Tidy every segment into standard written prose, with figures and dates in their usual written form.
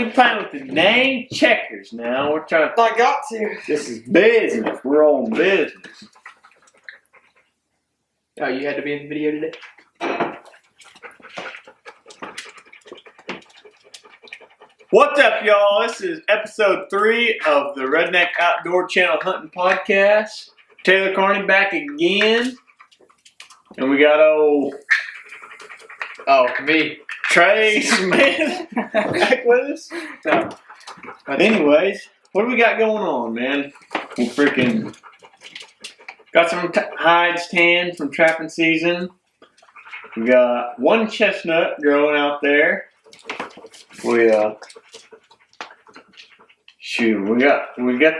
be playing with the name checkers now. We're trying to. I got to. This is business. We're on business. Oh, you had to be in the video today? What's up, y'all? This is episode 3 of the Redneck Outdoor Channel Hunting Podcast. Taylor Carney back again. And we got Me. Trey Smith back with us. No. Anyways, what do we got going on, man? We freaking got some hides tanned from trapping season. We got one chestnut growing out there. We got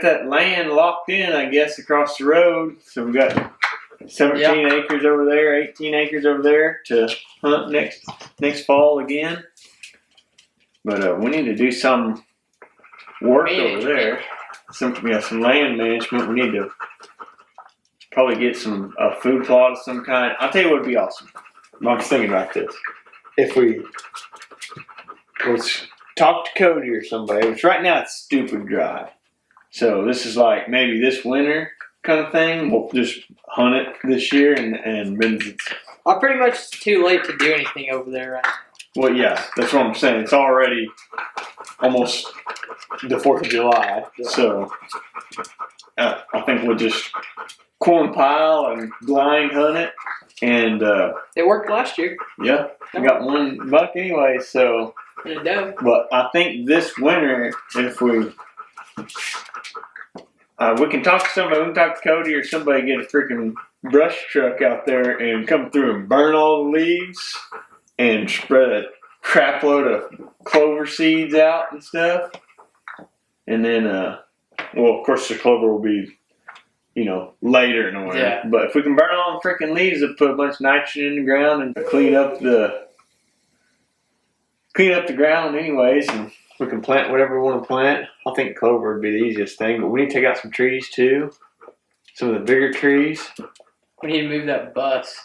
that land locked in, I guess, across the road. So we got 17 acres over there, 18 acres over there to hunt next fall again. But we need to do some work over there. Some land management. We need to probably get some food plot of some kind. I'll tell you what would be awesome. I was thinking about this. If we let's talk to Cody or somebody, which right now it's stupid dry. So this is like maybe this winter kind of thing. We'll just hunt it this year and I'm pretty much too late to do anything over there right now. Well, yeah, that's what I'm saying. It's already almost the 4th of July. So I think we'll just corn pile and blind hunt it. And it worked last year. Yeah, we got one buck anyway, so. But I think this winter, if we can talk to somebody, we can talk to Cody or somebody, get a freaking brush truck out there and come through and burn all the leaves and spread a crap load of clover seeds out and stuff. And then, well, of course the clover will be, later in the winter. Yeah. But if we can burn all the freaking leaves and put a bunch of nitrogen in the ground and clean up the ground anyways, and we can plant whatever we want to plant. I think clover would be the easiest thing, but we need to take out some trees too. Some of the bigger trees. We need to move that bus.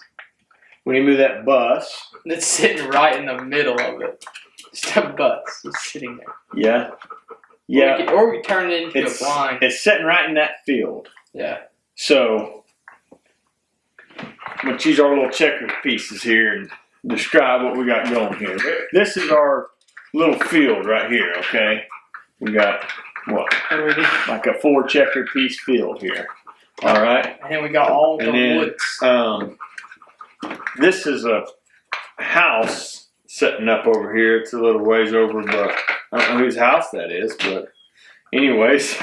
That's sitting right in the middle of it. Just a bus just sitting there. Yeah. Yeah. Or we turn it into a blind. It's sitting right in that field. Yeah. So let's use our little checker pieces here and describe what we got going here. This is our little field right here, okay? We got, like a 4 checker piece field here. All right? And then we got all the woods. This is a house setting up over here. It's a little ways over, but I don't know whose house that is. But anyways,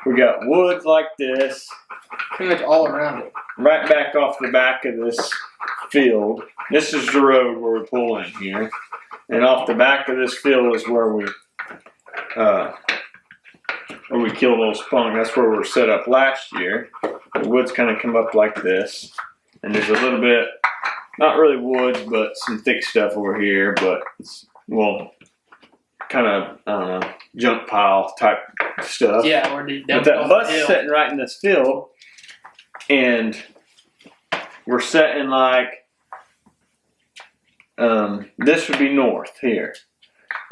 we got woods like this. Pretty much all around it. Right back off the back of this field. This is the road where we pull in here. And off the back of this field is where we kill those spunk. That's where we were set up last year. The woods kind of come up like this. And there's a little bit, not really woods, but some thick stuff over here. But it's, kind of, I don't know, junk pile type stuff. Yeah, but that bus is sitting right in this field. And we're setting like, this would be north here.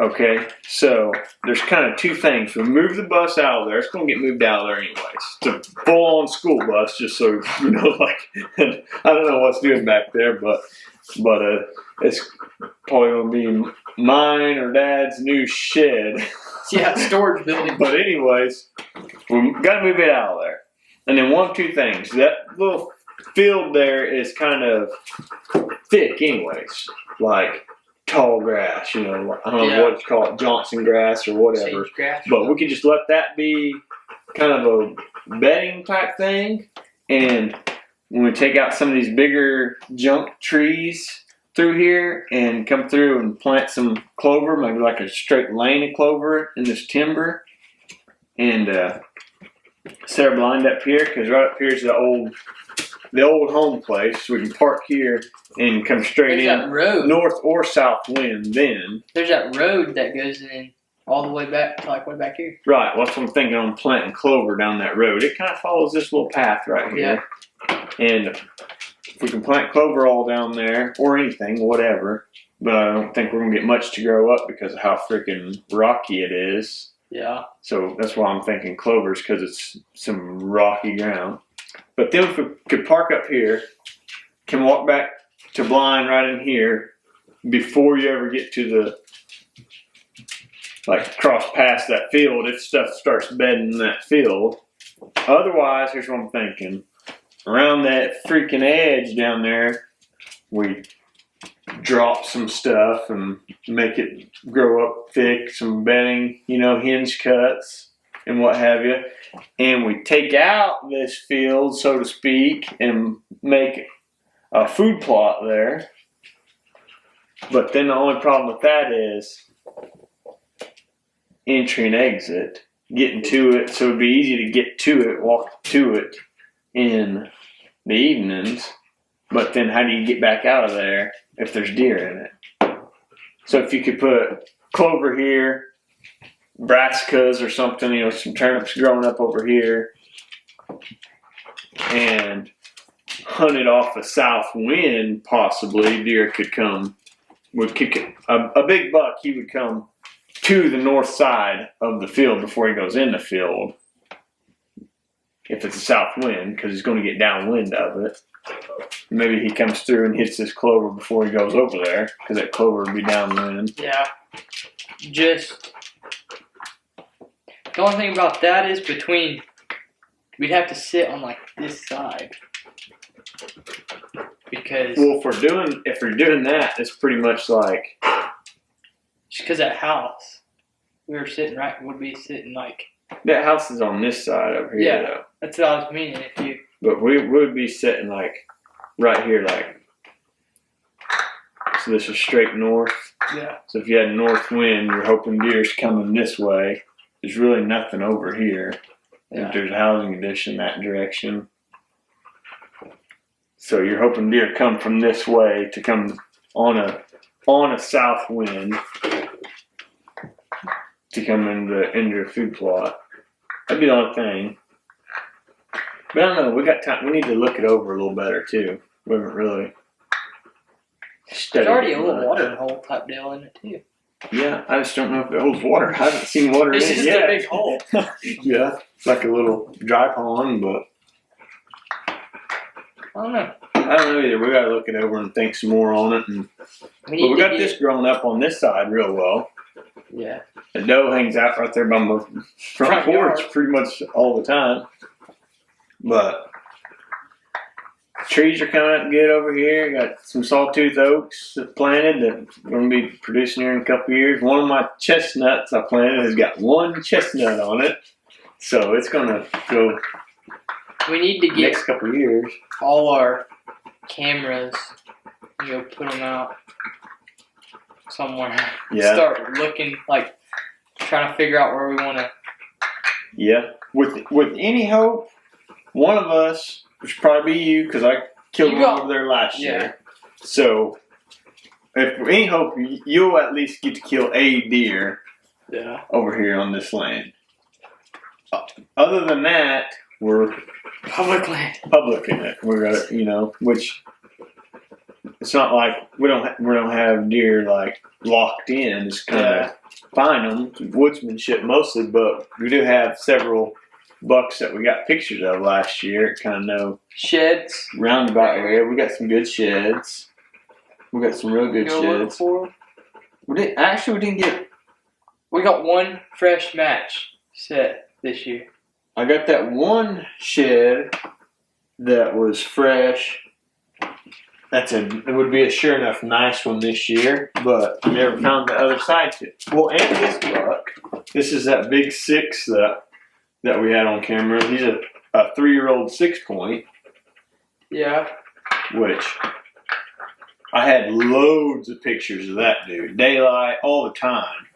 Okay, so there's kind of 2 things. We move the bus out of there. It's going to get moved out of there anyways. It's a full-on school bus, just so you know. Like, I don't know what's doing back there, but it's probably going to be mine or Dad's new shed. Yeah, storage building. But anyways, we got to move it out of there. And then 1 of 2 things. That little field there is kind of thick anyways, like tall grass, I don't know what you call it, Johnson grass or whatever. Sage grass. But we could just let that be kind of a bedding type thing. And when we take out some of these bigger junk trees through here and come through and plant some clover, maybe like a straight lane of clover in this timber, and set our blind up here, because right up here is the old home place. So we can park here and come straight in. That road. North or south wind then. There's that road that goes in all the way back to like way back here. Right, well, that's what I'm thinking on planting clover down that road. It kind of follows this little path right here. Yeah. And if we can plant clover all down there, or anything, whatever, but I don't think we're gonna get much to grow up because of how freaking rocky it is. Yeah. So that's why I'm thinking clovers, because it's some rocky ground. But then if we could park up here, can walk back to blind right in here before you ever get to the, like, cross past that field if stuff starts bedding in that field. Otherwise, here's what I'm thinking. Around that freaking edge down there, we drop some stuff and make it grow up thick, some bedding, hinge cuts and what have you. And we take out this field, so to speak, and make a food plot there. But then the only problem with that is entry and exit, getting to it. So it'd be easy to get to it, walk to it in the evenings. But then how do you get back out of there if there's deer in it? So if you could put clover here, brassicas or something, some turnips growing up over here, and hunt it off a south wind, possibly, deer could come, would kick it. A big buck, he would come to the north side of the field before he goes in the field. If it's a south wind, because he's going to get downwind of it. Maybe he comes through and hits this clover before he goes over there, because that clover would be downwind. Yeah. Just the only thing about that is we'd have to sit on like this side. Because if we're doing that, it's pretty much like just because that house would be sitting like that house is on this side over here though. That's what I was meaning. But we would be sitting like right here, like, so this is straight north. Yeah. So if you had north wind, you're hoping deer's coming this way. There's really nothing over here. Yeah. If there's a housing addition that direction. So you're hoping deer come from this way to come on a south wind to come into your food plot. That'd be the only thing. But I don't know, we got time. We need to look it over a little better too. We haven't really studied. There's already it a little much. watering hole type deal in it too. Yeah, I just don't know if it holds water. I haven't seen water in It's it just yet. a big hole. Yeah, it's like a little dry pond, but I don't know. I don't know either. We gotta look it over and think some more on it. But we got this growing up on this side real well. Yeah. The doe hangs out right there by my front porch yard. pretty much all the time. But trees are coming up good over here. Got some sawtooth oaks planted that are going to be producing here in a couple of years. One of my chestnuts I planted has got one chestnut on it. So it's going to go We need to get next couple of years. all our cameras, put them out somewhere. Yeah. Start looking, like, trying to figure out where we want to. Yeah. With any hope, one of us, which would probably be you, because I killed one over there last year. So, if for any hope, you'll at least get to kill a deer over here on this land. Other than that, we're Public land. public in it. We're which it's not like we don't have deer like locked in. It's kind of find them, woodsmanship mostly, but we do have several bucks that we got pictures of last year. Kind of know Sheds. roundabout area. We got some good sheds. We got some real good sheds. We didn't get. We got one fresh match set this year. I got that one shed that was fresh. It would be a sure enough nice one this year, but I never found the other side to it. Well, and this buck, this is that big 6 that we had on camera. He's a 3-year-old 6-point. Yeah. Which I had loads of pictures of that dude. Daylight, all the time.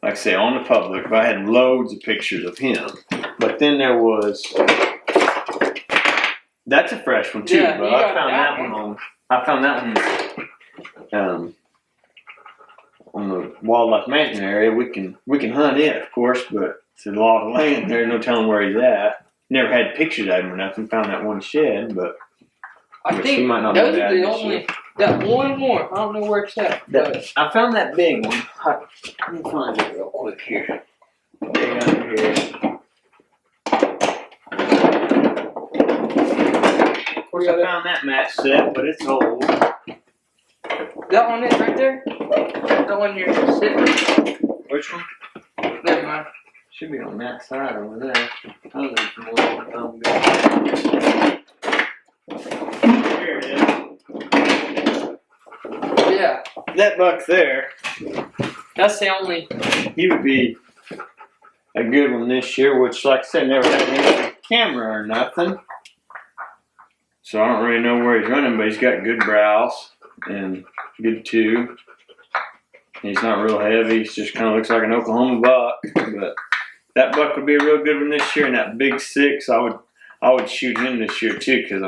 Like I say, on the public, but I had loads of pictures of him. But then there was, that's a fresh one too, but I found that one on the wildlife management area. We can hunt it, of course, but it's a lot of land there, no telling where he's at. Never had pictures of him or nothing, found that one shed, but I think he might not those be are bad the this only year. Got one more. I don't know where it's at. But I found that big one. Let me find it real quick here. Way under here. Of course, I found that match set, but it's old. that one is right there? That one you're sitting? Which one? Never mind. Should be on that side over there. I don't know. Here it is. Yeah. That buck there, That's the only. he would be a good one this year, which, like I said, never had any camera or nothing. So I don't really know where he's running, but he's got good brows and good tube. He's not real heavy. He just kind of looks like an Oklahoma buck. But that buck would be a real good one this year. And that big 6, I would shoot him this year too, because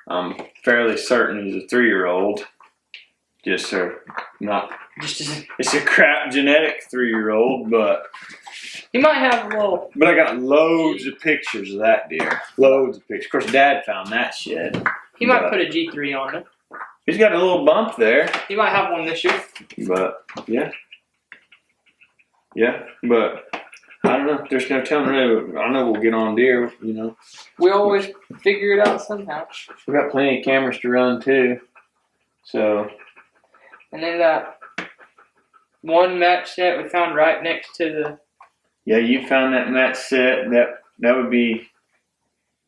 I'm fairly certain he's a 3-year-old. Just so not. It's a crap genetic 3-year-old, but. He might have a little. But I got loads of pictures of that deer. Loads of pictures. Of course, Dad found that shit. He might put a G3 on it. He's got a little bump there. He might have one this year. But, yeah. Yeah, but I don't know. There's no telling really. I know we'll get on deer, you know. We always figure it out somehow. We got plenty of cameras to run, too. So. And then that one match set we found right next to the. Yeah, you found that match set. That would be.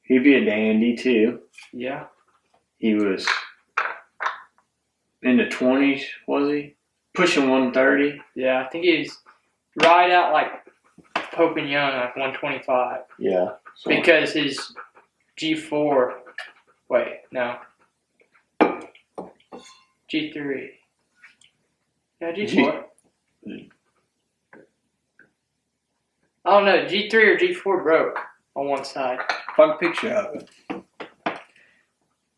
He'd be a dandy, too. Yeah. He was in the 20s, was he? Pushing 130. Yeah, I think he was right out like Pope and Young, like 125. Yeah. So. Because his G4. Wait, no. G3. Yeah, G4. I don't know, G3 or G4 broke on one side. Find a picture of it.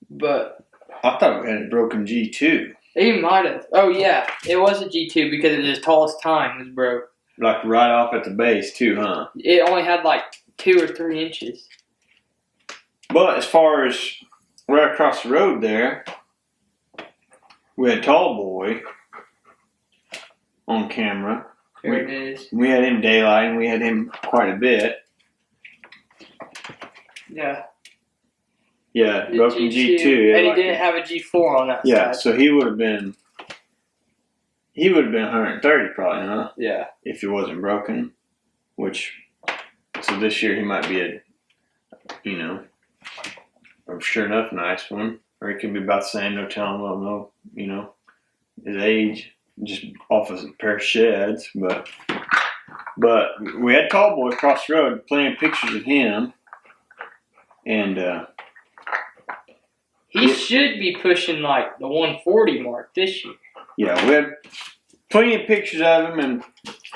But I thought we had a broken G2. he might have. Oh yeah, it was a G2 because his tallest time was broke. Like right off at the base too, huh? It only had like 2 or 3 inches. But as far as right across the road there, we had Tall Boy on camera. There it is. We had him daylighting. We had him quite a bit. Yeah. Yeah, The broken G2. And he like didn't have a G4 on that yeah, side. so he would have been 130 probably, huh? Yeah. If he wasn't broken. So this year he might be a sure enough nice one. Or he could be about the same, no telling, well, no, his age, just off of a pair of sheds. But we had Tall Boy across the road, plenty of pictures of him. And He should be pushing like the 140 mark this year. yeah, we had plenty of pictures of him, and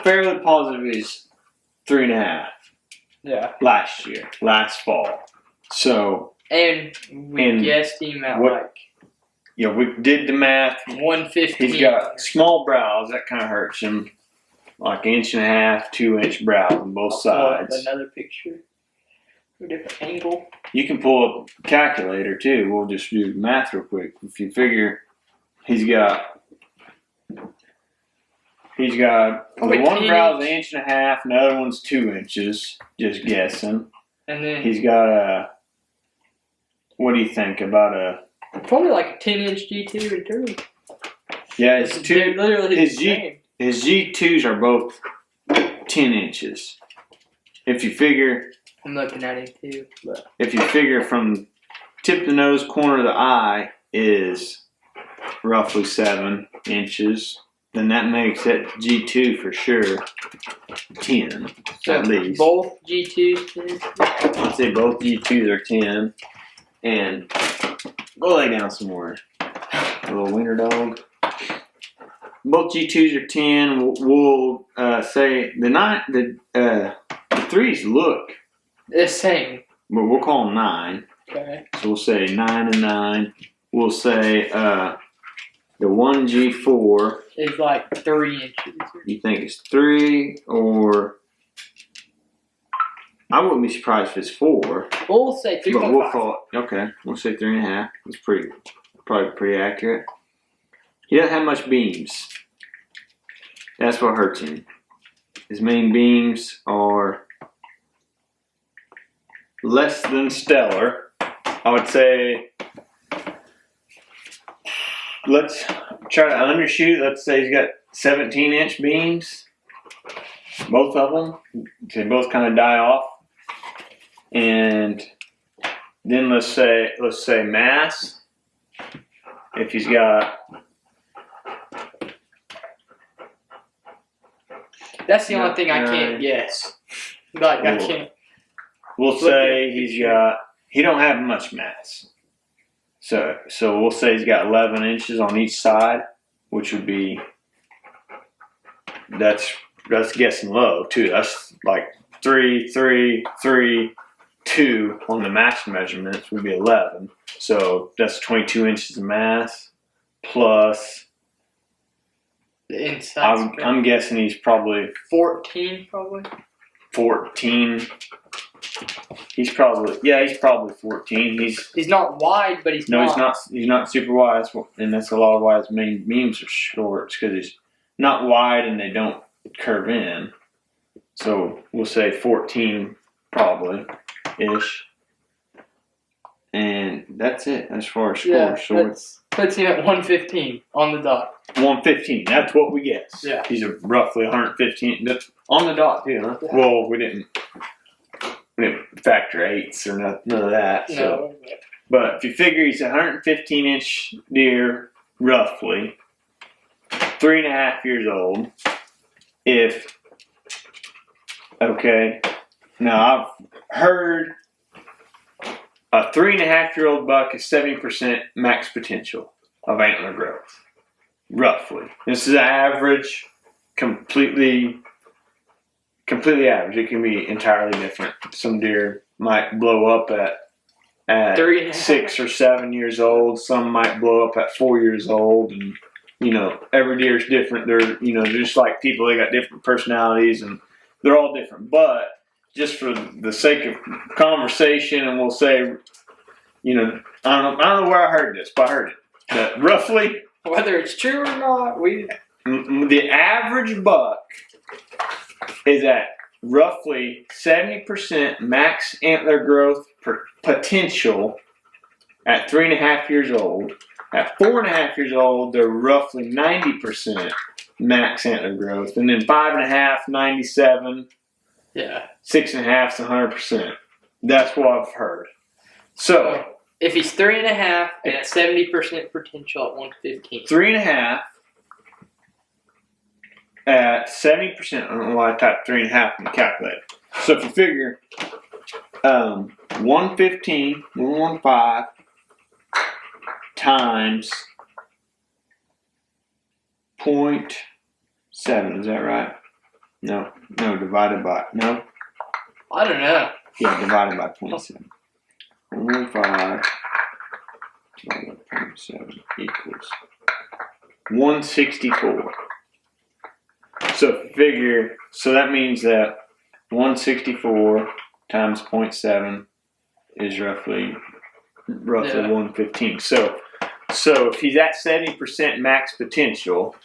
fairly positive he's 3.5. Yeah. Last fall. So. And we guessed him at like. Yeah, we did the math. 115. He's got small brows. That kind of hurts him. Like 1.5 inch, 2-inch brows on both sides. Another picture. A different angle. You can pull up a calculator too. We'll just do the math real quick. If you figure he's got Probably the one 10 brow's inch. 1.5 inches, and the other one's 2 inches. Just guessing. And then He's got what do you think about a? probably like a 10-inch G2 return. Yeah, it's two. They're literally his the same. His G2s are both 10 inches. If you figure. I'm looking at him too. But. If you figure from tip of the nose, corner of the eye is roughly 7 inches, then that makes that G2 for sure 10 So at least. both G2s. I'd say both G2s are 10. And go lay down some more. A little wiener dog. Both G2s are 10. We'll say the 3s look. The same. But we'll call them 9. Okay. So we'll say 9 and 9. We'll say the 1G4. It's like 3 inches. You think it's 3 or I wouldn't be surprised if it's 4. We'll say 3.5. But we'll call it, okay. We'll say 3.5. It's probably pretty accurate. He doesn't have much beams. That's what hurts him. His main beams are less than stellar. I would say, let's try to undershoot. Let's say he's got 17-inch beams. Both of them. They both kind of die off. And then let's say mass. If he's got, that's the only thing I can't guess. Like I can't. We'll say he don't have much mass. So we'll say he's got 11 inches on each side, which would be, that's guessing low too. That's like 3, 3, 3, 2 on the match measurements would be 11. So that's 22 inches of mass plus. The inside. I'm guessing he's probably 14, probably. 14. He's probably 14. He's not wide, but he's not. He's not super wide, and that's a lot of why his main beams are short. It's because he's not wide and they don't curve in. So we'll say 14 probably ish. And that's it as far as score. Yeah, so that puts him at 115 on the dot. 115. That's what we guess. Yeah. He's a roughly 115. That's on the dot too, huh? Yeah. Well, we didn't factor eights or none of that. So. No. But if you figure he's a 115-inch deer, roughly, 3.5 years old. Now I've heard a 3.5-year-old buck is 70% max potential of antler growth, roughly. This is average, completely average. It can be entirely different. Some deer might blow up at 6 or 7 years old. Some might blow up at 4 years old, and every deer is different. They're just like people. They got different personalities, and they're all different. But just for the sake of conversation, and we'll say, I don't know where I heard this, but I heard it. That roughly, whether it's true or not, the average buck is at roughly 70% max antler growth potential at 3.5 years old. At 4.5 years old, they're roughly 90% max antler growth, and then 5.5, 97. Yeah. 6.5 is 100%. That's what I've heard. So if he's 3.5 and at 70% potential at 115. 3.5 at 70%. I don't know why I typed 3.5 in the calculator. So if you figure 115 times 0.7, is that right? No, divided by, no? I don't know. Yeah, divided by 0.7. 115 divided by 0.7 equals 164. So that means that 164 times 0.7 is roughly 115. So if he's at 70% max potential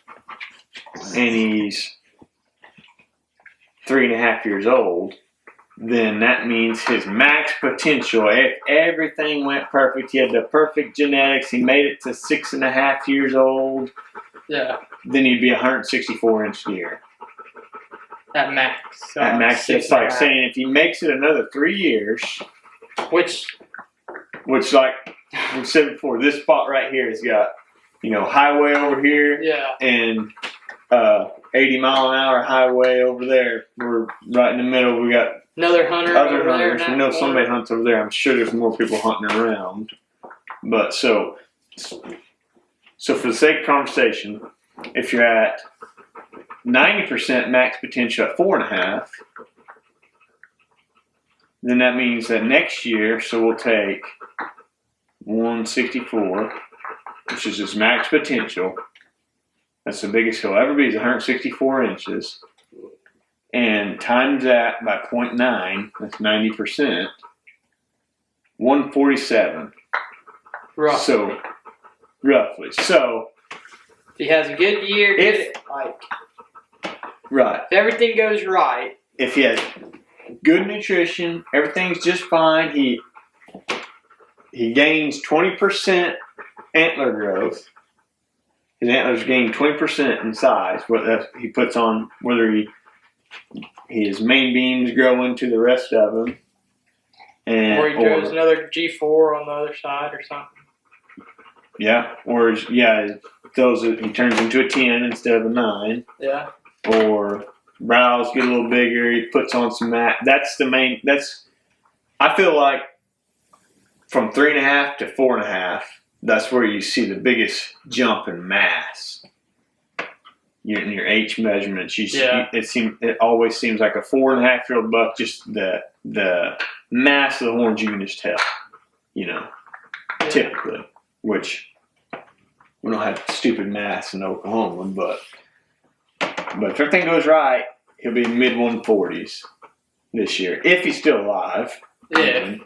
and he's 3.5 years old, then that means his max potential, if everything went perfect, he had the perfect genetics, he made it to 6.5 years old, then he'd be a 164-inch deer. At max. So at max, it's like saying if he makes it another 3 years, which like we said before, this spot right here has got, highway over here, and 80-mile-an-hour highway over there. We're right in the middle. We got another hunter. Other hunters. We know somebody hunts over there. I'm sure there's more people hunting around. But so for the sake of conversation, if you're at 90% max potential at 4.5, then that means that next year, so we'll take 164, which is his max potential. That's the biggest he'll ever be, is 164 inches. And times that by 0.9, that's 90%. 147. Roughly. So, roughly. So, he has a good year, Right. if everything goes right. If he has good nutrition, everything's just fine. He gains 20% antler growth. His antlers gain 20% in size. What he puts on, whether his main beams grow into the rest of them, Or he grows another G4 on the other side or something. Yeah, or he turns into a 10 instead of a 9. Yeah. Or brows get a little bigger. He puts on some mat. That's the main. I feel like from 3.5 to 4.5. That's where you see the biggest jump in mass. In your H measurements, it always seems like a 4.5-year-old buck. Just the mass of the horns, you can just tell. Typically, which we don't have stupid mass in Oklahoma, but if everything goes right, he'll be mid 140s this year if he's still alive. Yeah,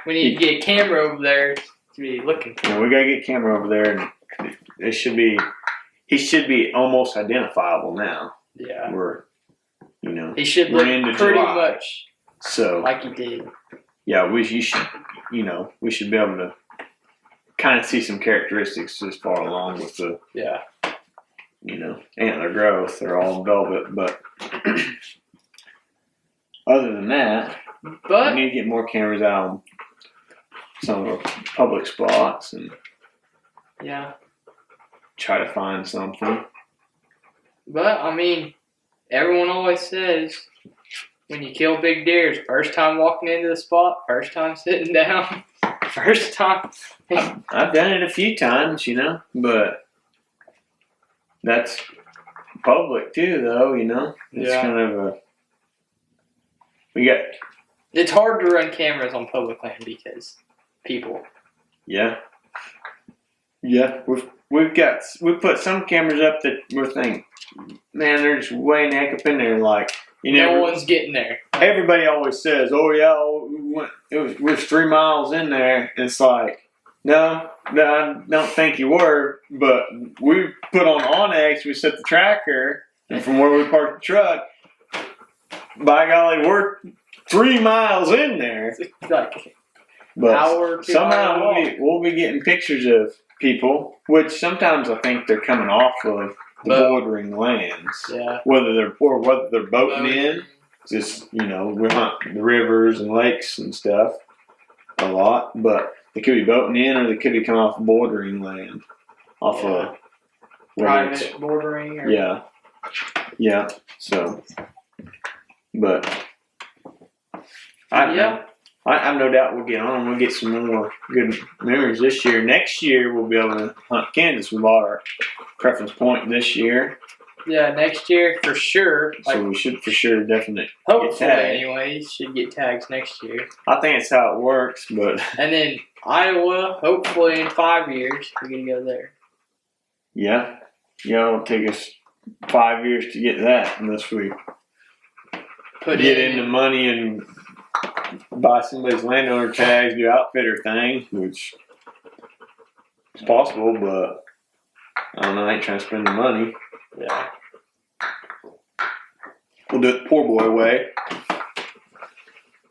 we need to get a camera over there to be looking for. We gotta get camera over there, and he should be almost identifiable now. Yeah, he should look pretty July. much so like he did. Yeah, we should be able to kind of see some characteristics this far along with the antler growth. They're all velvet, but other than that, we need to get more cameras out on some of our public spots and try to find something. But everyone always says when you kill big deers, first time walking into the spot, first time sitting down, first time. I've done it a few times, but that's public too, though. It's kind of It's hard to run cameras on public land because people. Yeah. We've put some cameras up that we're thinking, man, they're just way the heck up in there. Like no one's getting there. Everybody always says, "Oh yeah, we're 3 miles in there." And it's like, no, I don't think you were. But we put on Onyx, we set the tracker, and from where we parked the truck, by golly, we're 3 miles in there. But somehow we'll be getting pictures of people, which sometimes I think they're coming off of the bordering lands. Yeah. Whether they're boating in, just we hunt the rivers and lakes and stuff a lot, but they could be boating in, or they could be coming off bordering land, off of private bordering. Or yeah. So, but I have no doubt we'll get on. We'll get some more good memories this year. Next year, we'll be able to hunt Kansas. We bought our preference point this year. Yeah, next year for sure. So we should for sure definitely hopefully get tagged. Anyways, should get tags next year. I think it's how it works, but... And then Iowa, hopefully in 5 years, we're going to go there. Yeah. It'll take us 5 years to get that unless we get into money and buy somebody's landowner tags, do outfitter thing, which is possible, but I don't know, I ain't trying to spend the money. Yeah. We'll do it the poor boy way.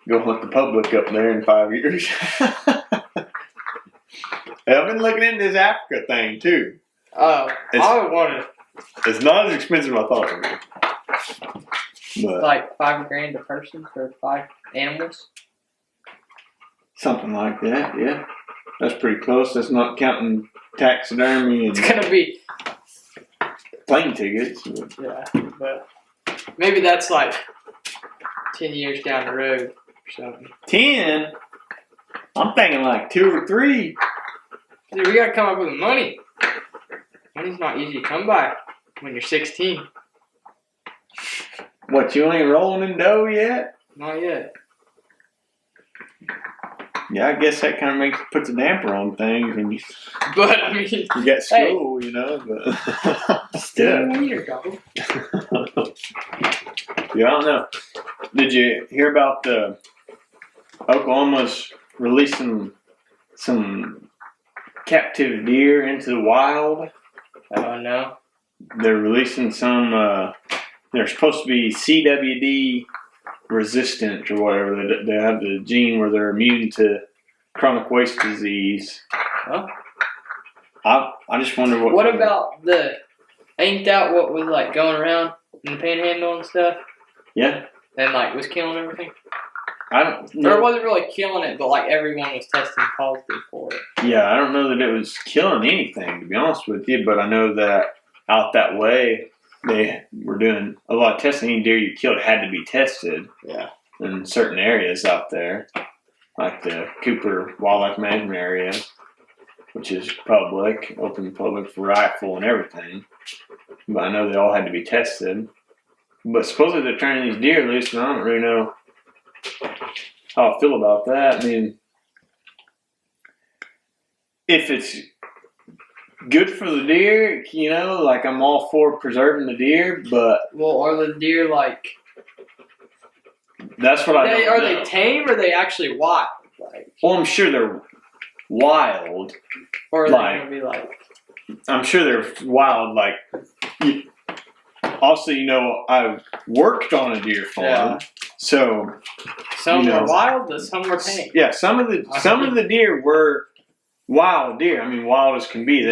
Go hunt the public up there in 5 years. I've been looking into this Africa thing too. Oh, I want it. It's not as expensive as I thought it would be. But like $5,000 a person for 5 animals? Something like that, yeah. That's pretty close. That's not counting taxidermy and it's gonna be plane tickets. Yeah, but maybe that's like 10 years down the road or something. 10? I'm thinking like 2 or 3. Dude, we gotta come up with the money. Money's not easy to come by when you're 16. What, you ain't rolling in dough yet? Not yet. Yeah, I guess that kind of puts a damper on things. And but I mean, you got school, but still a leader, dog. Yeah, I don't know. Did you hear about Oklahoma's releasing some captive deer into the wild Oh no. They're releasing some. They're supposed to be CWD resistant or whatever. They have the gene where they're immune to chronic waste disease. Huh? I just wonder what. What about ain't that what was like going around in the panhandle and stuff? Yeah. And like was killing everything? I don't Or know. it wasn't really killing it, but like everyone was testing positive for it. Yeah, I don't know that it was killing anything, to be honest with you, but I know that out that way they were doing a lot of testing. Any deer you killed had to be tested. Yeah. In certain areas out there, like the Cooper Wildlife Management area, which is public, open public for rifle and everything. But I know they all had to be tested. But supposedly they're turning these deer loose, and I don't really know how I feel about that. I mean, if it's good for the deer, you know, like I'm all for preserving the deer, but Well, are the deer like that's what I don't are know. they tame or are they actually wild? Like, Well, I'm sure they're wild. or are like- they gonna be like I'm sure they're wild. Like, also, you know, I worked on a deer farm, Yeah. so some you know, were wild and some were tame? yeah, some of the deer were wild deer. I mean, wild as can be.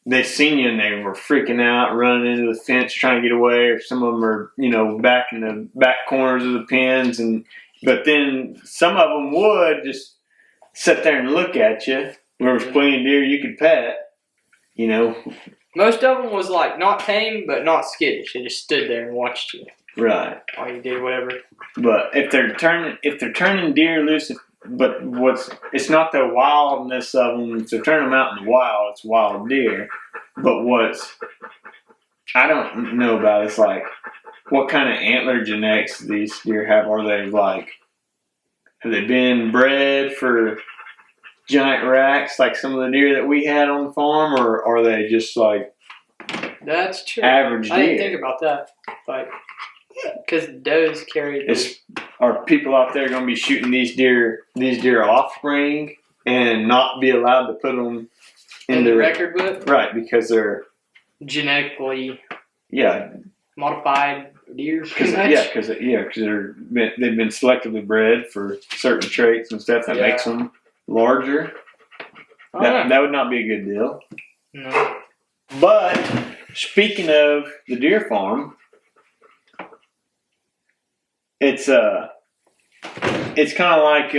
They seen you and they were freaking out, running into the fence, trying to get away. Or some of them are, you know, back in the back corners of the pens, but then some of them would just sit there and look at you. There was plenty of deer you could pet, you know. Most of them was like not tame but not skittish. They just stood there and watched you Right. while you did whatever. But if they're turning deer loose, but it's not the wildness of them. If they're turning them out in the wild, it's wild deer. But I don't know about it's like, what kind of antler genetics do these deer have? Are they like, have they been bred for giant racks like some of the deer that we had on the farm, or are they just like That's true. average deer? I didn't think about that. Like, because does carry Are people out there going to be shooting these deer offspring and not be allowed to put them in the record book? Right, because they're Genetically yeah modified deer. because they've been selectively bred for certain traits and stuff that makes them larger. That would not be a good deal. No. But speaking of the deer farm, it's kind of like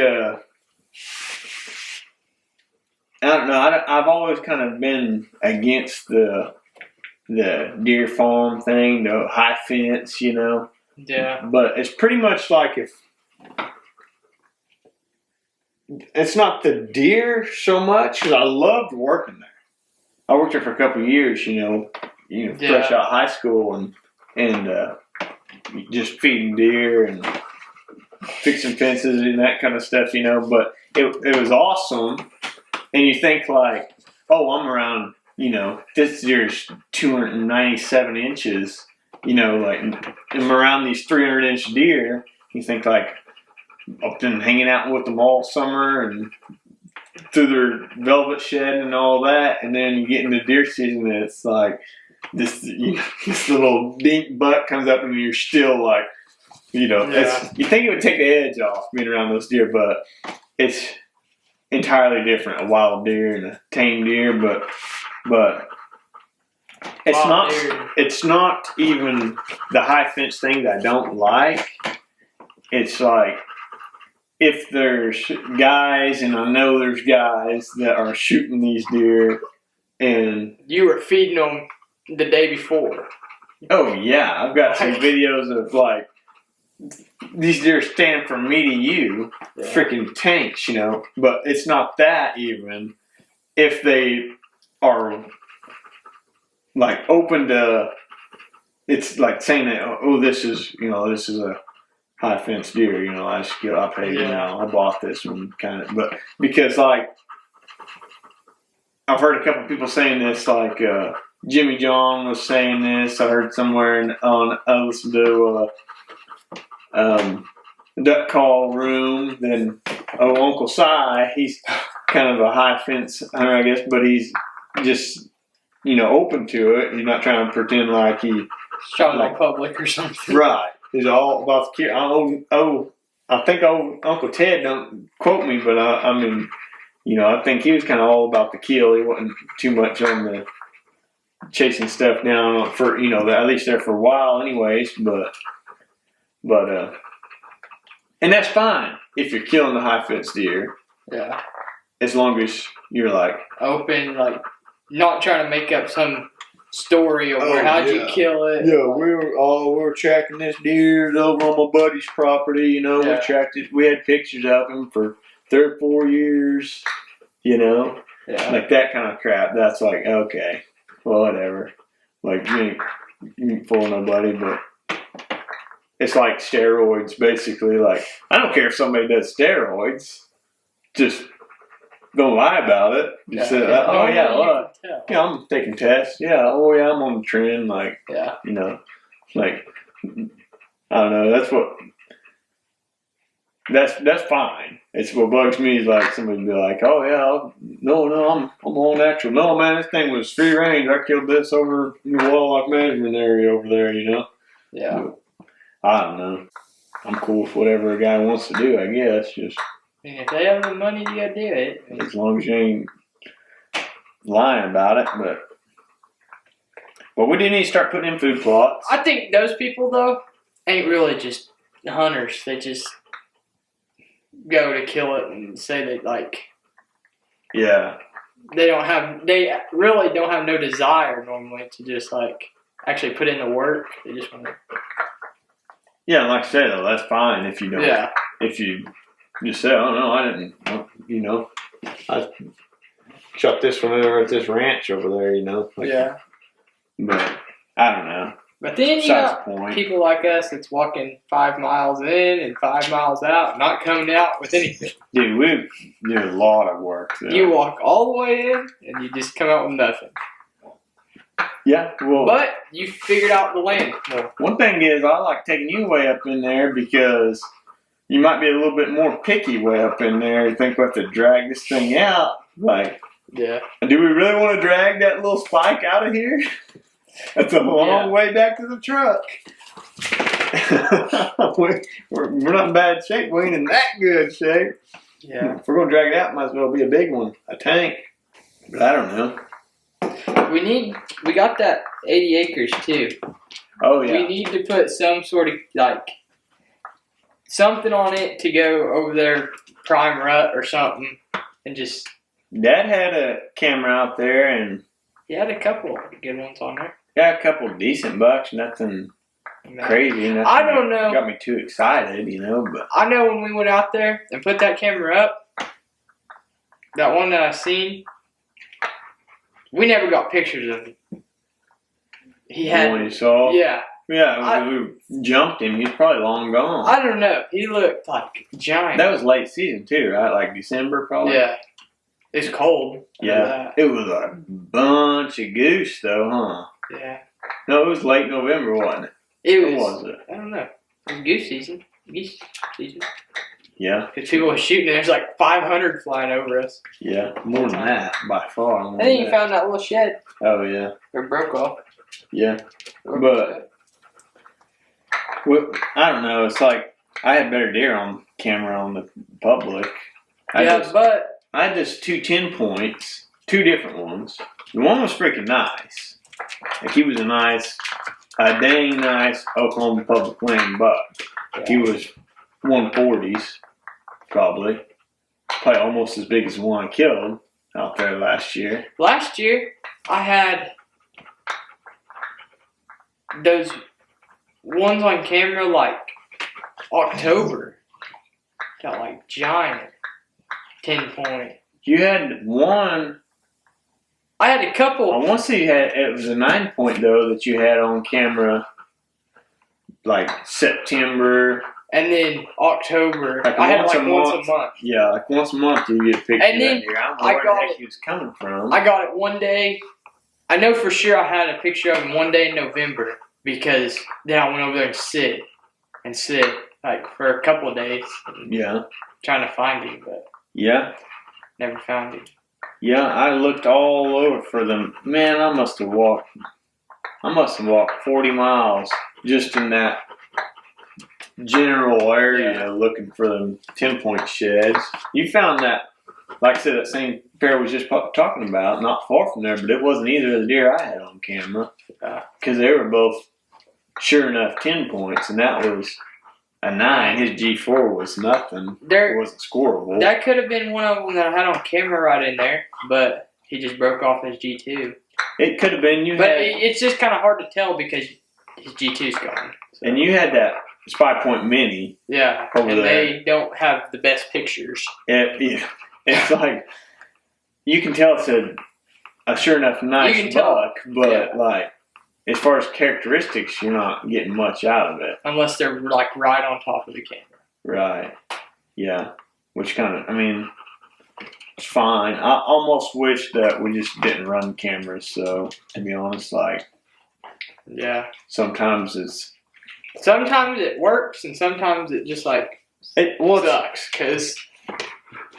I don't know. I've always kind of been against the deer farm thing, the high fence, you know. Yeah. But it's pretty much like if it's not the deer so much, because I loved working there. I worked there for a couple of years, you know, fresh out of high school and just feeding deer and fixing fences and that kind of stuff, you know. But it was awesome, and you think like, oh, I'm around, you know, this deer's 297 inches, you know, like I'm around these 300-inch deer. You think like, I've been hanging out with them all summer and through their velvet shed and all that, and then you get into deer season and it's like this little dink butt comes up and you're still like, you know, you think it would take the edge off being around those deer, but it's entirely different. A wild deer and a tame deer, but it's not even the high fence thing that I don't like. It's like, if there's guys, and I know there's guys that are shooting these deer, and you were feeding them the day before. Oh yeah, I've got some videos of like these deer stand from me to you, freaking tanks, you know. But it's not that even. If they are like open to, it's like saying that, oh, this is a high fence deer, you know, I paid, you know, I bought this one kind of, but because like I've heard a couple people saying this, like Jimmy John was saying this. I heard somewhere I listened to Duck Call Room. Then Uncle Si, he's kind of a high fence hunter, I guess, but he's just open to it. He's not trying to pretend like he shot it on public or something. right. It's all about the kill. I think old Uncle Ted, don't quote me, but I mean, I think he was kind of all about the kill. He wasn't too much on the chasing stuff down for at least there for a while, anyways. But and that's fine if you're killing the high fence deer. Yeah. As long as you're like open, like not trying to make up some story over how'd you kill it. Yeah, we were tracking this deer over on my buddy's property. We tracked it. We had pictures of him for 3 or 4 years. Like that kind of crap. That's like okay, well whatever. Like you ain't fooling nobody, but it's like steroids basically. Like I don't care if somebody does steroids, just don't lie about it. You say, I'm taking tests. Yeah, I'm on the trend. Like, like I don't know. That's fine. It's what bugs me is like somebody be like, oh yeah, no, I'm all natural. No man, this thing was free range. I killed this over in the wildlife management area over there. Yeah. But I don't know. I'm cool with whatever a guy wants to do. I guess just. If they have the money to go do it. As long as you ain't lying about it, but we do need to start putting in food plots. I think those people though ain't really just hunters. They just go to kill it and say they like. Yeah. They really don't have no desire normally to just like actually put in the work. They just want to. Yeah, like I said though, that's fine if you don't. Yeah. If you. Just say, oh no, I didn't. I shot this one over at this ranch over there. Like, but I don't know. But then you got people like us that's walking 5 miles in and 5 miles out, not coming out with anything. Dude, we do a lot of work. Though. You walk all the way in and you just come out with nothing. Yeah, well. But you figured out the land more. One thing is, I like taking you way up in there because. You might be a little bit more picky way up in there. You think we have to drag this thing out. Like, do we really want to drag that little spike out of here? That's a long way back to the truck. we're not in bad shape. We ain't in that good shape. Yeah. If we're going to drag it out, might as well be a big one. A tank. But I don't know. We got that 80 acres too. Oh, yeah. We need to put some sort of, like, something on it to go over there, prime rut or something, and just. Dad had a camera out there, and he had a couple good ones on there. Got a couple decent bucks, nothing crazy. Nothing I don't know. Got me too excited, but I know when we went out there and put that camera up, that one that I seen, we never got pictures of him. He had. The one you saw? Yeah. Yeah, we jumped him. He's probably long gone. I don't know. He looked like giant. That was late season too, right? Like December, probably. Yeah, it's cold. Yeah, it was a bunch of goose, though, huh? Yeah. No, it was late November, wasn't it? It was it? I don't know. It was goose season. Geese season. Yeah. Because people were shooting. There's like 500 flying over us. Yeah, more than that by far. And then you found that little shed. Oh yeah. It broke off. Yeah, but. Well, I don't know. It's like I had better deer on camera on the public. But I had just 2 10 points, 2 different ones. The one was freaking nice. Like he was a dang nice Oklahoma public land buck. He was 140s, probably almost as big as the one I killed out there last year. Last year, I had those ones on camera like October. Got like giant 10 point. You had one. I had a couple. I want to see it was a 9 point though that you had on camera, like September. And then October. Like I had like once a month. Yeah, like once a month you get a picture and then of that deer. I don't know where the heck he was coming from. I got it one day. I know for sure I had a picture of him one day in November because then I went over there and sit like for a couple of days. Yeah. Trying to find him, but yeah, never found him. Yeah, I looked all over for them. Man, I must have walked 40 miles just in that general area looking for them 10-point sheds. You found that, like I said, that same pair I was just talking about, not far from there, but it wasn't either of the deer I had on camera. Because they were both, sure enough, 10 points, and that was a 9. His G4 was nothing. It wasn't scoreable. That could have been one of them that I had on camera right in there, but he just broke off his G2. It could have been. It's just kind of hard to tell because his G2's gone. So. And you had that Spy Point Mini. Yeah, over there. They don't have the best pictures. It's like, you can tell it's a sure enough nice buck, but like, as far as characteristics, you're not getting much out of it. Unless they're like right on top of the camera. Right. Yeah. Which kind of, I mean, it's fine. I almost wish that we just didn't run cameras. So, to be honest, like, yeah. Sometimes it works, and sometimes it just like sucks because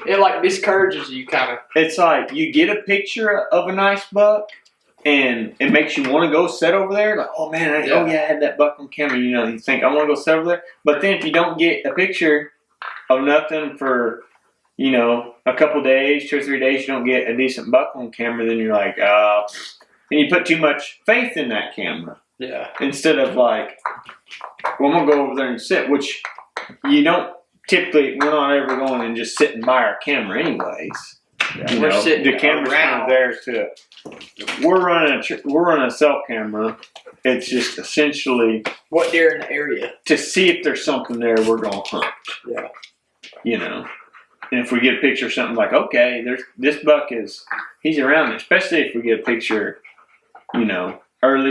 it like discourages you kind of. It's like you get a picture of a nice buck, and it makes you want to go sit over there. Like, oh man, I had that buck on camera. You know, you think I want to go sit over there. But then if you don't get a picture of nothing for, you know, a couple days, 2 or 3 days, you don't get a decent buck on camera, then you're like, and you put too much faith in that camera. Yeah. Instead of like, well, I'm gonna go over there and sit, which you don't typically. We're not ever going and just sitting by our camera, anyways. Yeah, we're sitting the camera's kind of there to. We're running a cell camera. It's just essentially what deer in the area to see if there's something there. We're gonna hunt. Yeah. You know, and if we get a picture of something like, okay, this buck he's around, especially if we get a picture, you know, early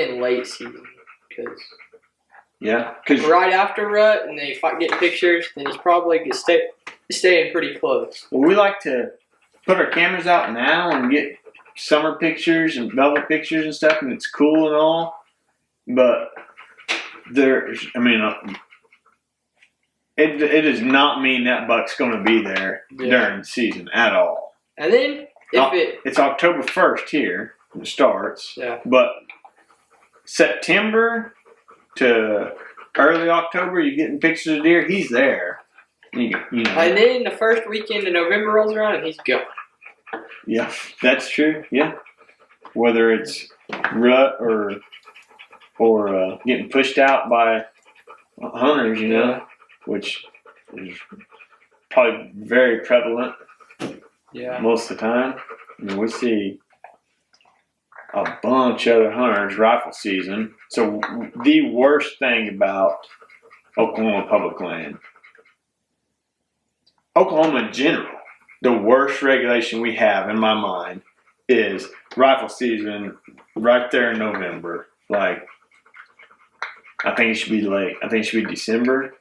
and late season, because right after rut, and then if I get pictures, then he's probably staying pretty close. Well, we like to put our cameras out now and get summer pictures and velvet pictures and stuff, and it's cool and all, but it does not mean that buck's going to be there during the season at all. And then it's October 1st here, it starts, but September to early October, you're getting pictures of deer, he's there. You know. And then the first weekend of November rolls around and he's going. Yeah, that's true. Yeah. Whether it's rut or getting pushed out by hunters, you know, which is probably very prevalent most of the time. I mean, we see a bunch of other hunters rifle season. So the worst thing about Oklahoma public land, Oklahoma in general, the worst regulation we have in my mind is rifle season right there in November. Like, I think it should be late. I think it should be December.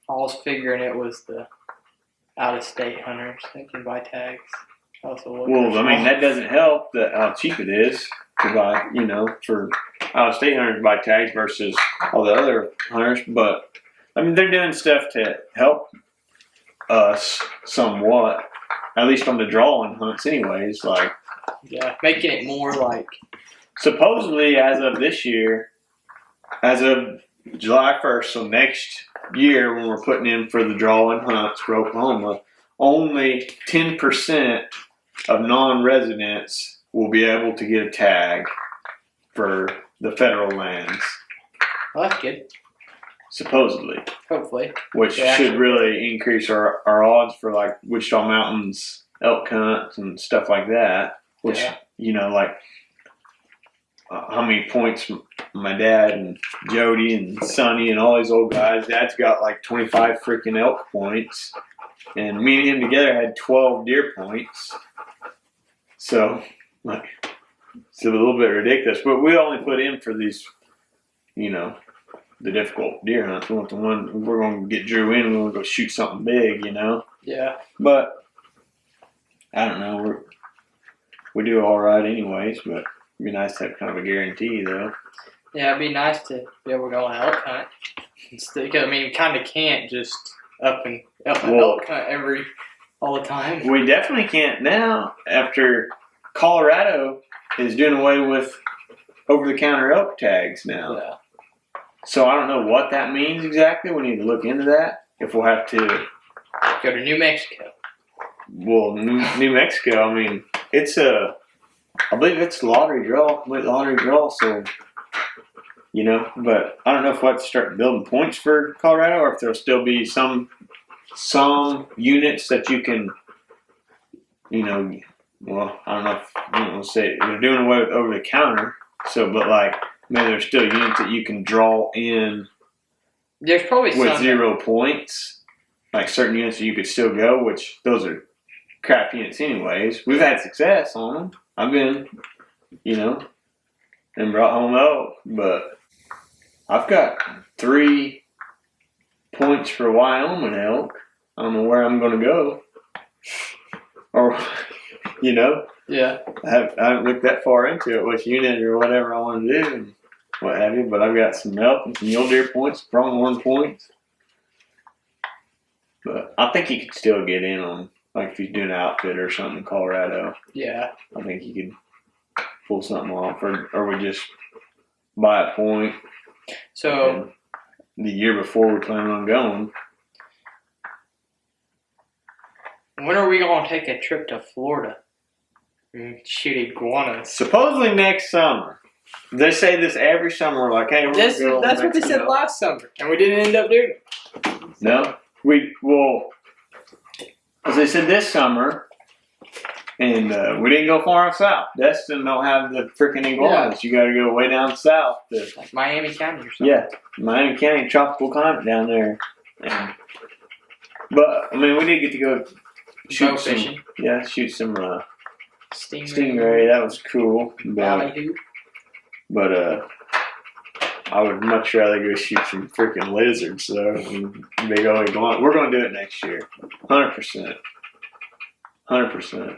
I was figuring it was the out-of-state hunters that can buy tags. Well, I mean, that doesn't help how cheap it is to buy, you know, for out-of-state hunters to buy tags versus all the other hunters. But, I mean, they're doing stuff to help us somewhat, at least on the drawing hunts anyways. Like, making it more like... Supposedly, as of this year, as of July 1st, so next year when we're putting in for the drawing hunts for Oklahoma, only 10% of non-residents will be able to get a tag for the federal lands. Well, that's good. Supposedly. Hopefully. Which should really increase our odds for like Wichita Mountains elk hunts and stuff like that. Which, you know, like how many points my dad and Jody and Sonny and all these old guys, Dad's got like 25 freaking elk points. And me and him together had 12 deer points. So, like, it's a little bit ridiculous. But we only put in for these, you know, the difficult deer hunts. We want the one we're going to get Drew in. We want to go shoot something big, you know. Yeah. But I don't know. We do all right, anyways. But it'd be nice to have kind of a guarantee, though. Yeah, it'd be nice to be able to go on an elk hunt. I mean, you kind of can't just up and elk hunt every all the time. We definitely can't now after Colorado is doing away with over-the-counter elk tags now. Yeah. So I don't know what that means exactly. We need to look into that. If we'll have to go to New Mexico. Well, New Mexico. I mean, I believe it's lottery draw, so, but I don't know if we'll have to start building points for Colorado or if there'll still be some units that you can, well, I don't know if, we'll say they're doing away with over the counter, so, but like, maybe there's still units that you can draw in There's probably with some 0 points, like certain units that you could still go, which those are crap units anyways. We've had success on them. I've been, and brought home elk, but I've got 3 points for Wyoming elk. I don't know where I'm going to go. Or, Yeah. I haven't looked that far into it, which unit or whatever I want to do and what have you, but I've got some elk and some mule deer points, pronghorn points. But I think you could still get in on, like if you're doing an outfit or something in Colorado. Yeah. I think you could pull something off, or we just buy a point. So the year before we plan on going. when are we gonna take a trip to Florida? Shoot iguanas. Supposedly next summer. They say this every summer. We're like, hey, we're going to go. That's what they said last summer, and we didn't end up doing it. No, as they said this summer, and we didn't go far enough south. Destin don't have the freaking iguanas. Yeah. You got to go way down south. Like Miami County or something. Yeah, Miami County, tropical climate down there. But I mean, we did get to go shoot fishing. Yeah, shoot some stingray. That was cool. But I would much rather go shoot some freaking lizards, though. Big old iguana. We're going to do it next year. 100%. 100%.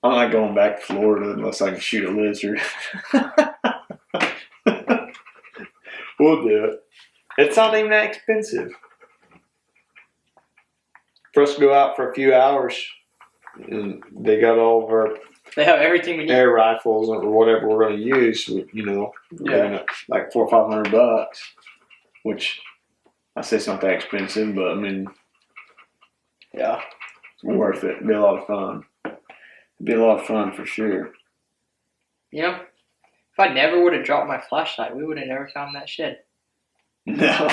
I'm not going back to Florida unless I can shoot a lizard. We'll do it. It's not even that expensive. For us to go out for a few hours, and they got all of our They have everything we need. air rifles or whatever we're going to use, like $400 or $500, which I say it's not that expensive, but I mean, yeah, it's worth it. It'd be a lot of fun. It'd be a lot of fun for sure. If I never would have dropped my flashlight, we would have never found that shed. No.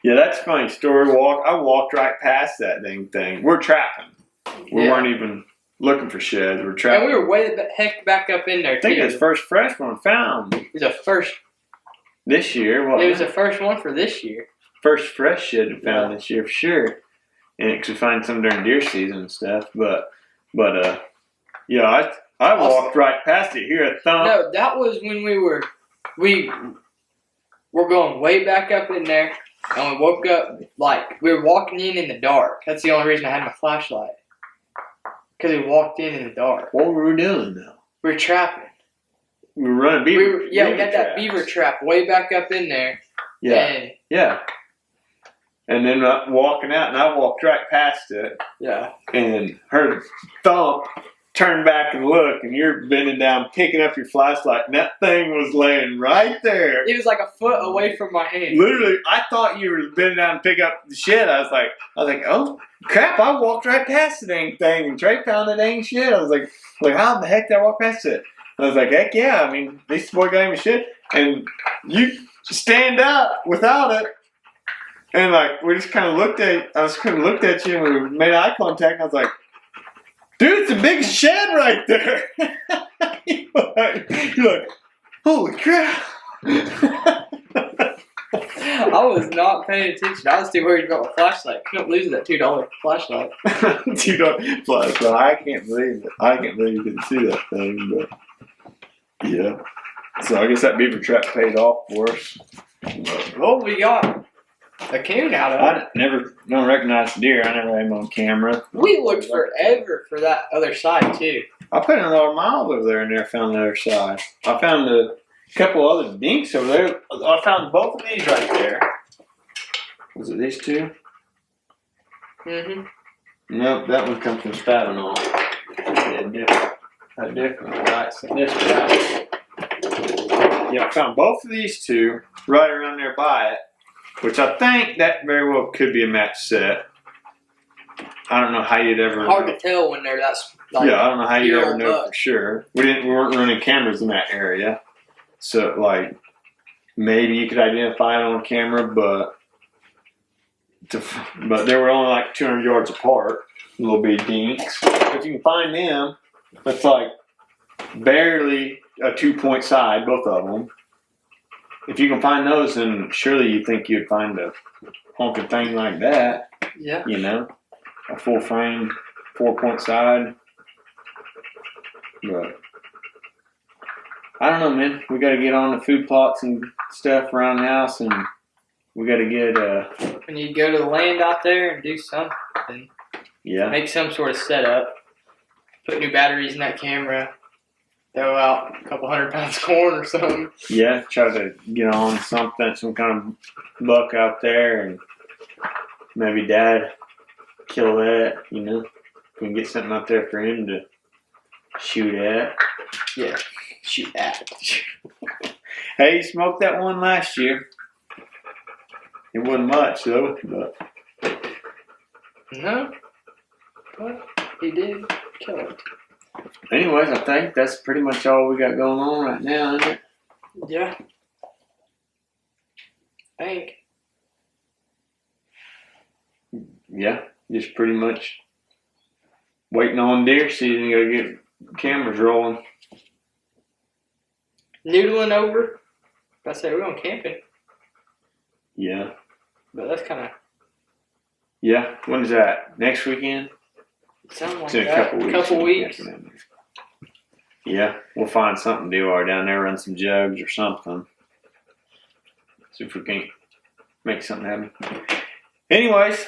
Yeah, that's a funny story. I walked right past that dang thing. We're trapping. We weren't even looking for sheds. We're trapping. And we were way the heck back up in there, too. I think it was the first fresh one found. It was the first. This year. It was the first one for this year. First fresh shed we found this year for sure. And it could find some during deer season and stuff. But I walked right past it. Hear a thump. No, that was when we were going way back up in there. And we woke up, we were walking in the dark. That's the only reason I had my flashlight. Because we walked in the dark. What were we doing, though? We were trapping. We were running beaver. We had that beaver trap way back up in there. Yeah. And then walking out, and I walked right past it. Yeah. And heard a thump, turned back and look, and you're bending down, picking up your flashlight, and that thing was laying right there. It was like a foot away from my hand. Literally, I thought you were bending down to pick up the shit. I was like, oh crap! I walked right past the dang thing, and Trey found the dang shit. I was like, how the heck did I walk past it? And I was like, heck yeah! I mean, this boy got him a shit, and you stand up without it. And we just kind of looked at. I just kind of looked at you, and we made eye contact. And I was like, dude, it's a big shed right there. You're like, holy crap. I was not paying attention. I was too worried about my flashlight. Couldn't lose that $2 flashlight. $2 flashlight. I can't believe it. I can't believe you didn't see that thing. But yeah. So I guess that beaver trap paid off for us. Well, we got a coon out of it. I don't recognize the deer. I never had him on camera. We looked forever for that other side, too. I put another mile over there and there, found the other side. I found a couple other dinks over there. I found both of these right there. Was it these two? Mm-hmm. Nope, that one comes from Spavinol. A different lights than this guy. Yeah, I found both of these two right around there by it, which I think that very well could be a match set. I don't know how you'd ever. Hard to tell when they're that's. Like, yeah, I don't know how you'd ever know buck. for sure. We weren't running cameras in that area, so like maybe you could identify it on camera, but they were only like 200 yards apart, little bitty dinks. If you can find them, that's like barely a 2-point side, both of them. If you can find those, then surely you think you'd find a honking thing like that. Yeah. You know, a full frame, 4-point side. But I don't know, man. We got to get on the food plots and stuff around the house, and we got to get. We need to go to the land out there and do something. Yeah. Make some sort of setup. Put new batteries in that camera. Throw out a couple 100 pounds of corn or something. Yeah, try to get on something, some kind of buck out there, and maybe Dad kill that. You know, we can get something out there for him to shoot at. Yeah, shoot at. Hey, he smoked that one last year. It wasn't much though, but no, but he did kill it. anyways, I think that's pretty much all we got going on right now, isn't it? Yeah, I think. Yeah, just pretty much waiting on deer season. Gotta get cameras rolling. Noodling over. I say we're going camping, Yeah. but that's kind of Yeah. When is that? Next weekend? something like It's in a that. couple weeks. Couple weeks. Yeah, we'll find something to do while we're down there, run some jugs or something. See if we can make something happen. Anyways,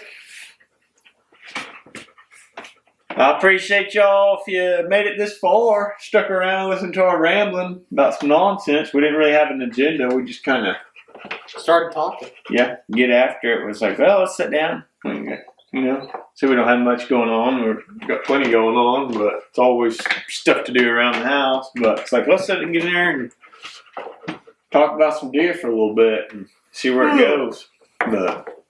I appreciate y'all if you made it this far, stuck around, listened to our rambling about some nonsense. We didn't really have an agenda. We just kind of, Started talking. yeah, get after it. It was like, well, let's sit down. You know, so we don't have much going on. We've got plenty going on, but it's always stuff to do around the house. But it's like, let's sit and get in there and talk about some deer for a little bit and see where it goes. But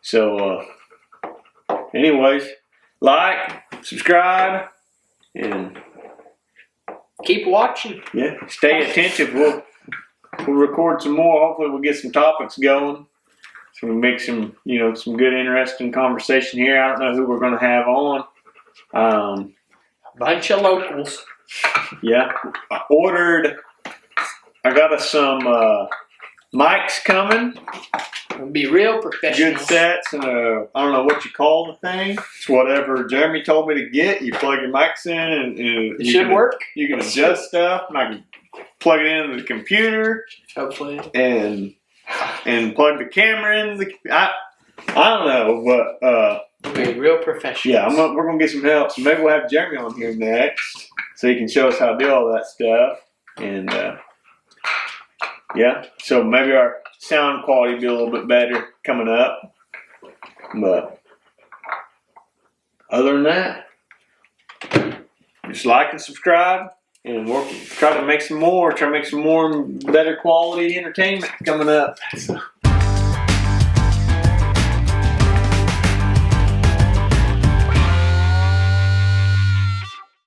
so, anyways, like, subscribe, and Keep watching. yeah, stay attentive. We'll record some more. Hopefully, we'll get some topics going. So we make some, some good, interesting conversation here. I don't know who we're going to have on. Bunch of locals. Yeah, I got us some mics coming. It'll be real professional. Good sets, and I don't know what you call the thing. It's whatever Jeremy told me to get. You plug your mics in, and It should work. You can adjust stuff, and I can plug it into the computer. Hopefully. And plug the camera in. I don't know, but It'll be real professional. yeah, we're gonna get some help. So maybe we'll have Jeremy on here next, so he can show us how to do all that stuff. And yeah, so maybe our sound quality will be a little bit better coming up. But other than that, just like and subscribe, and we'll try to make some more better quality entertainment coming up. So.